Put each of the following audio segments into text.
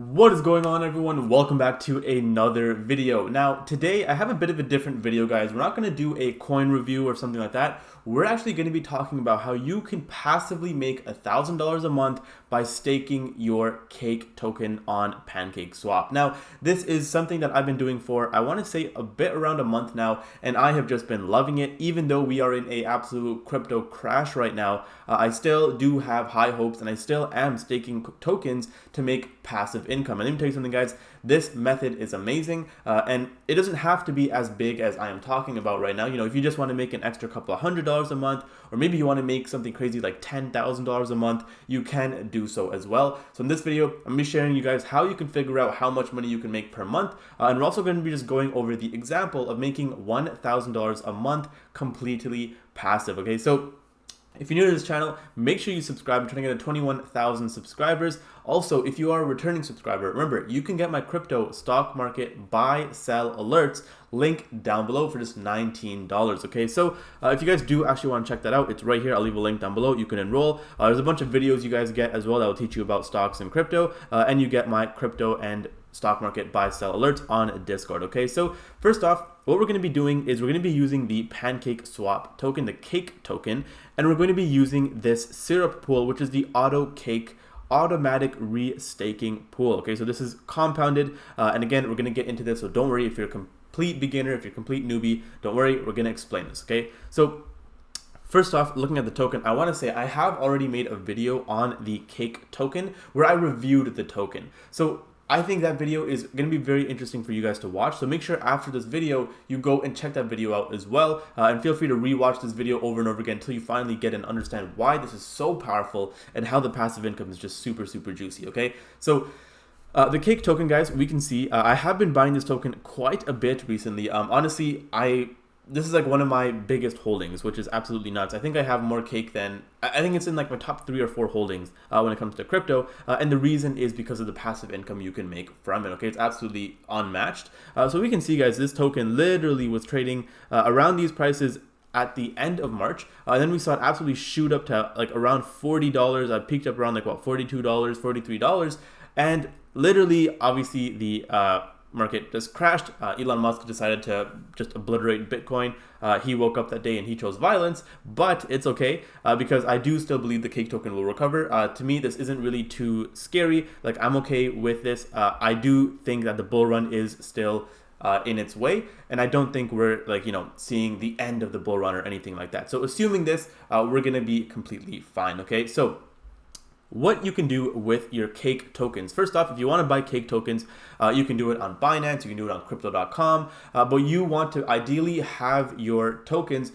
What is going on, everyone? Welcome back to another video. Now today I have a bit of a different video, guys. We're not going to do a coin review or something like that. We're actually going to be talking about how you can passively make $1,000 a month by staking your CAKE token on Pancake Swap. Now this is something that I've been doing for, I want to say, a bit around a month now, and I have just been loving it. Even though we are in a absolute crypto crash right now, I still do have high hopes, and I still am staking tokens to make passive income. And let me tell you something, guys, this method is amazing, and it doesn't have to be as big as I am talking about right now. You know, if you just want to make an extra couple of $100 a month, or maybe you want to make something crazy like $10,000 a month, you can do so as well. So in this video, I'm going to be sharing you guys how you can figure out how much money you can make per month, and we're also going to be just going over the example of making $1,000 a month completely passive. Okay, so if you're new to this channel, make sure you subscribe. I'm trying to get to 21,000 subscribers. Also, if you are a returning subscriber, remember, you can get my crypto stock market buy, sell alerts, link down below for just $19. Okay, so if you guys do actually want to check that out, it's right here. I'll leave a link down below. You can enroll. There's a bunch of videos you guys get as well that will teach you about stocks and crypto, and you get my crypto and stock market buy sell alerts on Discord. Okay, so first off, what we're going to be doing is we're going to be using the Pancake Swap token, the CAKE token, and we're going to be using this syrup pool, which is the CAKE automatic restaking pool. Okay, so this is compounded, and again, we're going to get into this, so don't worry if you're a complete beginner, if you're a complete newbie, don't worry, we're going to explain this. Okay, so first off, looking at the token, I want to say I have already made a video on the CAKE token where I reviewed the token. So I think that video is going to be very interesting for you guys to watch. So make sure after this video, you go and check that video out as well. And feel free to rewatch this video over and over again until you finally get and understand why this is so powerful and how the passive income is just super, super juicy. Okay, so the CAKE token, guys, we can see I have been buying this token quite a bit recently. Honestly, this is like one of my biggest holdings, which is absolutely nuts. I think I have more CAKE than, I think it's in like my top 3 or 4 holdings when it comes to crypto. And the reason is because of the passive income you can make from it. Okay, it's absolutely unmatched. So we can see, guys, this token literally was trading around these prices at the end of March. Then we saw it absolutely shoot up to like around $40. I peaked up around like what, $42, $43. And literally, obviously, the market just crashed. Elon Musk decided to just obliterate Bitcoin. He woke up that day and he chose violence, but it's okay because I do still believe the CAKE token will recover. To me, this isn't really too scary. Like, I'm okay with this. I do think that the bull run is still in its way, and I don't think we're, like, you know, seeing the end of the bull run or anything like that. So assuming this, we're gonna be completely fine. Okay, so what you can do with your CAKE tokens. First off, if you want to buy CAKE tokens, you can do it on Binance, you can do it on crypto.com, but you want to ideally have your tokens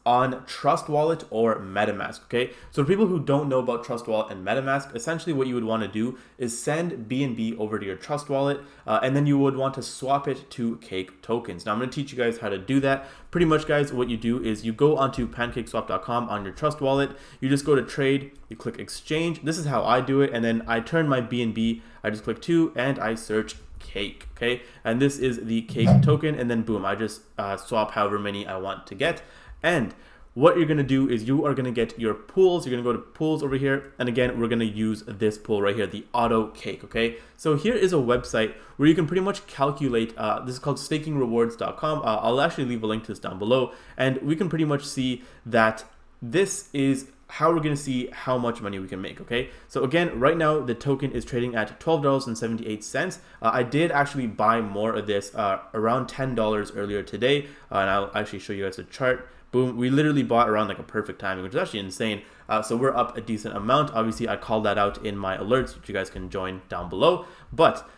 on Trust Wallet or MetaMask. Okay, so for people who don't know about Trust Wallet and MetaMask, essentially what you would want to do is send BNB over to your Trust Wallet, and then you would want to swap it to CAKE tokens. Now I'm going to teach you guys how to do that. Pretty much, guys, what you do is you go onto pancakeswap.com on your Trust Wallet, you just go to trade, you click exchange. This is how I do it, and then I turn my BNB, I just click 2 and I search CAKE. Okay, and this is the CAKE token, and then boom, I just swap however many I want to get. And what you're going to do is you are going to get your pools. You're going to go to pools over here. And again, we're going to use this pool right here, the auto CAKE. Okay, so here is a website where you can pretty much calculate. This is called stakingrewards.com. I'll actually leave a link to this down below. And we can pretty much see that this is how we're going to see how much money we can make. Okay, so again, right now the token is trading at $12.78. I did actually buy more of this around $10 earlier today, and I'll actually show you guys a chart. Boom, we literally bought around like a perfect timing, which is actually insane. So we're up a decent amount. Obviously, I called that out in my alerts, which you guys can join down below. But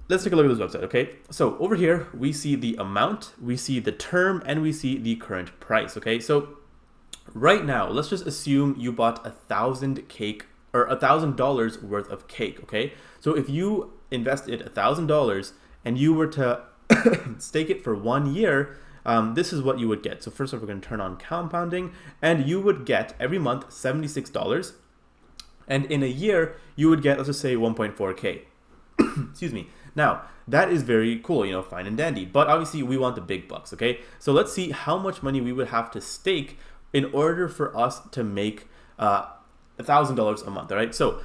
let's take a look at this website. Okay, so over here we see the amount, we see the term, and we see the current price. Okay, so right now, let's just assume you bought 1,000 CAKE or $1,000 worth of CAKE. Okay, so if you invested $1,000 and you were to stake it for 1 year, this is what you would get. So first off, we're going to turn on compounding, and you would get every month $76, and in a year you would get, let's just say, 1.4K. Excuse me. Now that is very cool, you know, fine and dandy, but obviously we want the big bucks. Okay, so let's see how much money we would have to stake in order for us to make $1,000 a month. All right, so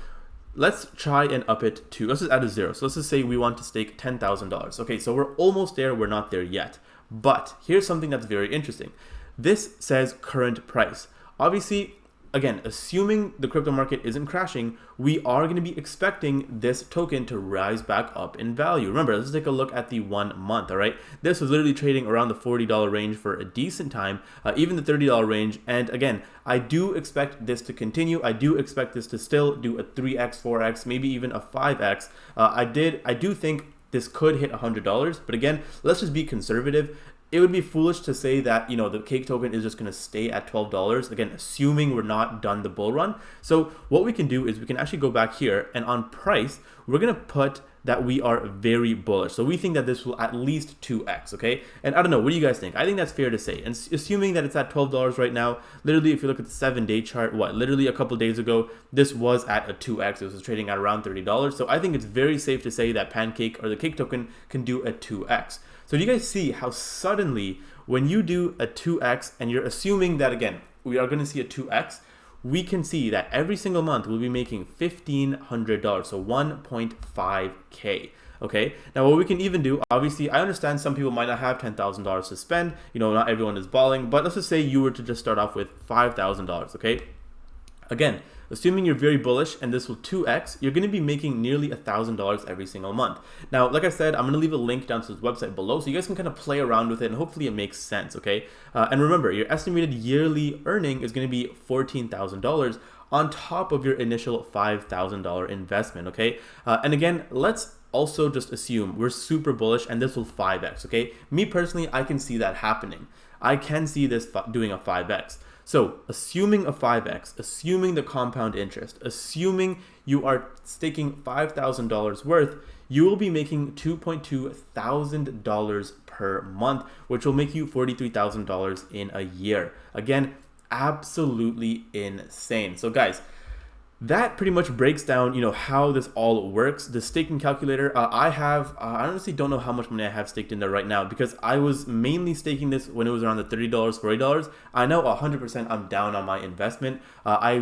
let's try and up it to, let's just add a 0. So let's just say we want to stake $10,000. Okay, so we're almost there. We're not there yet. But here's something that's very interesting. This says current price. Obviously, again, assuming the crypto market isn't crashing, we are going to be expecting this token to rise back up in value. Remember, let's take a look at the 1 month, all right? This was literally trading around the $40 range for a decent time, even the $30 range. And again, I do expect this to continue. I do expect this to still do a 3x, 4x, maybe even a 5x. I do think this could hit $100, but again, let's just be conservative. It would be foolish to say that, the CAKE token is just going to stay at $12, again, assuming we're not done the bull run. So what we can do is we can actually go back here, and on price, we're going to put that we are very bullish. So we think that this will at least 2x, okay? And I don't know, what do you guys think? I think that's fair to say. And assuming that it's at $12 right now, literally if you look at the 7-day chart, literally a couple days ago, this was at a 2x. It was trading at around $30. So I think it's very safe to say that Pancake or the CAKE token can do a 2x. So do you guys see how suddenly when you do a 2x and you're assuming that, again, we are going to see a 2x, we can see that every single month we'll be making $1,500, so 1.5K. Okay, now what we can even do, obviously, I understand some people might not have $10,000 to spend, not everyone is balling, but let's just say you were to just start off with $5,000, okay? Again, assuming you're very bullish and this will 2x, you're going to be making nearly $1,000 every single month. Now, like I said, I'm going to leave a link down to this website below so you guys can kind of play around with it and hopefully it makes sense, okay? And remember, your estimated yearly earning is going to be $14,000 on top of your initial $5,000 investment, okay? And again, let's also just assume we're super bullish and this will 5x, okay? Me personally, I can see that happening. I can see this doing a 5x. So assuming a 5x, assuming the compound interest, assuming you are staking $5,000 worth, you will be making $2.2 thousand per month, which will make you $43,000 in a year. Again, absolutely insane. So guys, that pretty much breaks down, how this all works. The staking calculator, I honestly don't know how much money I have staked in there right now because I was mainly staking this when it was around the $30, $40. I know 100% I'm down on my investment. I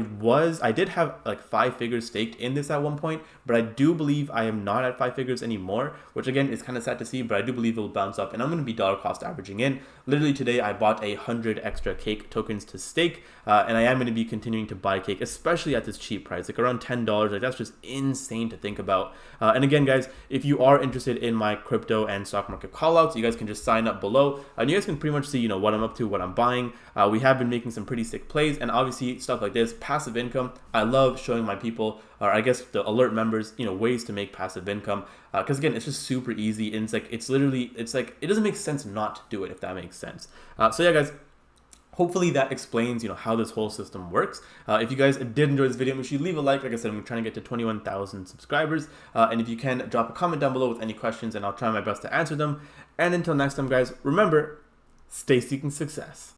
did have like 5 figures staked in this at one point, but I do believe I am not at 5 figures anymore, which again is kind of sad to see, but I do believe it will bounce up and I'm going to be dollar cost averaging in. Literally today, I bought 100 extra CAKE tokens to stake, and I am going to be continuing to buy CAKE, especially at this cheap price, like around $10. Like that's just insane to think about. And again, guys, if you are interested in my crypto and stock market callouts, you guys can just sign up below, and you guys can pretty much see, what I'm up to, what I'm buying. We have been making some pretty sick plays, and obviously stuff like this, passive income. I love showing my people, or I guess the alert members, ways to make passive income. Because again, it's just super easy, and it's like it doesn't make sense not to do it, if that makes sense. So yeah, guys. Hopefully that explains, how this whole system works. If you guys did enjoy this video, make sure you leave a like. Like I said, I'm trying to get to 21,000 subscribers. And if you can, drop a comment down below with any questions, and I'll try my best to answer them. And until next time, guys, remember, stay seeking success.